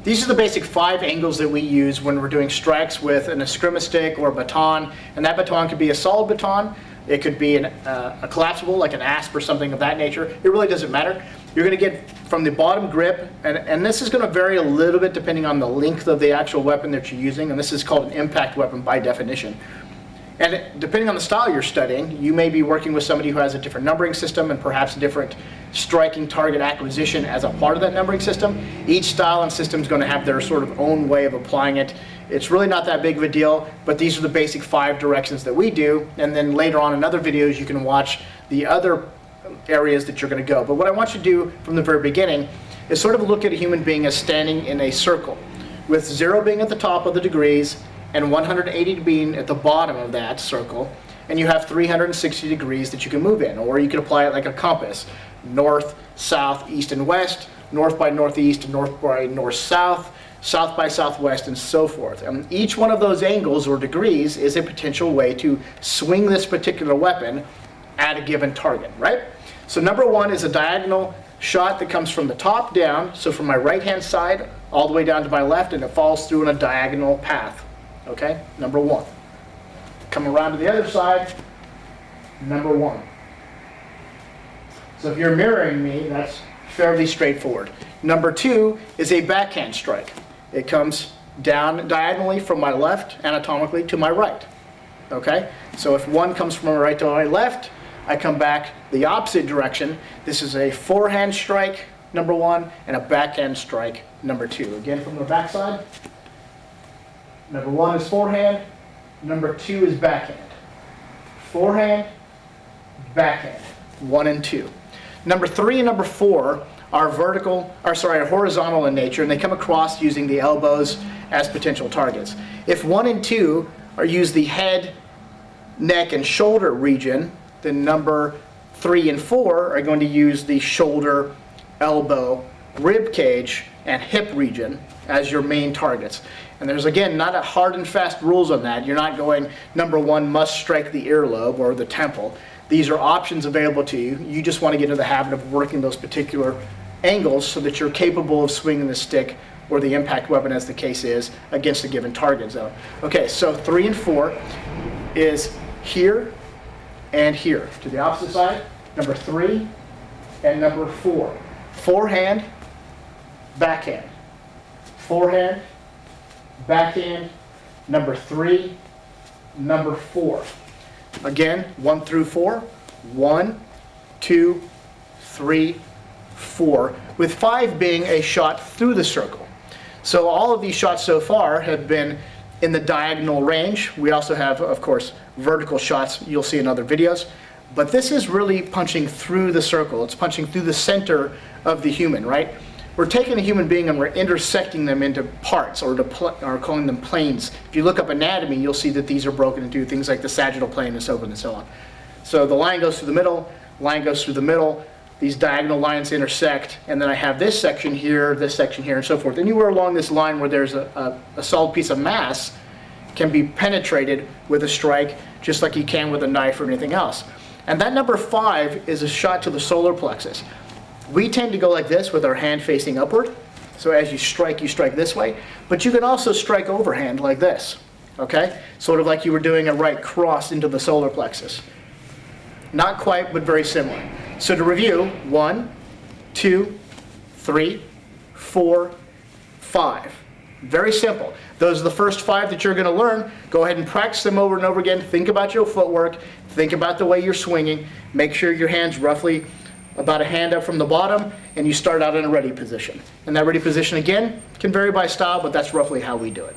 These are the basic 5 angles that we use when we're doing strikes with an eskrima stick or a baton, and that baton could be a solid baton, it could be a collapsible like an asp or something of that nature. It really doesn't matter. You're going to get from the bottom grip, and this is going to vary a little bit depending on the length of the actual weapon that you're using, and this is called an impact weapon by definition. And depending on the style you're studying, you may be working with somebody who has a different numbering system and perhaps a different striking target acquisition as a part of that numbering system. Each style and system is going to have their sort of own way of applying it. It's really not that big of a deal, but these are the basic 5 directions that we do. And then later on in other videos, you can watch the other areas that you're going to go. But what I want you to do from the very beginning is sort of look at a human being as standing in a circle, with 0 being at the top of the degrees, and 180 being at the bottom of that circle, and you have 360 degrees that you can move in, or you can apply it like a compass: north, south, east, and west, north by northeast, north by north-south, south by southwest, and so forth. And each one of those angles or degrees is a potential way to swing this particular weapon at a given target, right? So number 1 is a diagonal shot that comes from the top down, so from my right hand side all the way down to my left, and it falls through in a diagonal path. Okay, number 1. Come around to the other side, number 1. So if you're mirroring me, that's fairly straightforward. Number 2 is a backhand strike. It comes down diagonally from my left, anatomically, to my right. Okay, so if 1 comes from my right to my left, I come back the opposite direction. This is a forehand strike, number 1, and a backhand strike, number 2. Again, from the back side. Number 1 is forehand, number 2 is backhand. Forehand, backhand, 1 and 2. Number 3 and number 4 are horizontal in nature, and they come across using the elbows as potential targets. If 1 and 2 use the head, neck, and shoulder region, then number 3 and 4 are going to use the shoulder, elbow, rib cage, and hip region as your main targets. And there's, again, not a hard and fast rules on that. You're not going, number 1 must strike the earlobe or the temple. These are options available to you. You just want to get into the habit of working those particular angles so that you're capable of swinging the stick or the impact weapon, as the case is, against a given target zone. Okay, so 3 and 4 is here and here. To the opposite side, number 3 and number 4. Forehand, backhand. Forehand, backhand, number 3, number 4. Again, 1 through 4. 1, 2, 3, 4, with 5 being a shot through the circle. So all of these shots so far have been in the diagonal range. We also have, of course, vertical shots you'll see in other videos. But this is really punching through the circle. It's punching through the center of the human, right? We're taking a human being and we're intersecting them into parts, or calling them planes. If you look up anatomy, you'll see that these are broken into things like the sagittal plane and so forth and so on. So the line goes through the middle, line goes through the middle, these diagonal lines intersect, and then I have this section here, and so forth. Anywhere along this line where there's a solid piece of mass can be penetrated with a strike, just like you can with a knife or anything else. And that number 5 is a shot to the solar plexus. We tend to go like this with our hand facing upward. So as you strike this way. But you can also strike overhand like this. Okay? Sort of like you were doing a right cross into the solar plexus. Not quite, but very similar. So to review, 1, 2, 3, 4, 5. Very simple. Those are the first 5 that you're going to learn. Go ahead and practice them over and over again. Think about your footwork. Think about the way you're swinging. Make sure your hand's roughly about a hand up from the bottom, and you start out in a ready position. And that ready position, again, can vary by style, but that's roughly how we do it.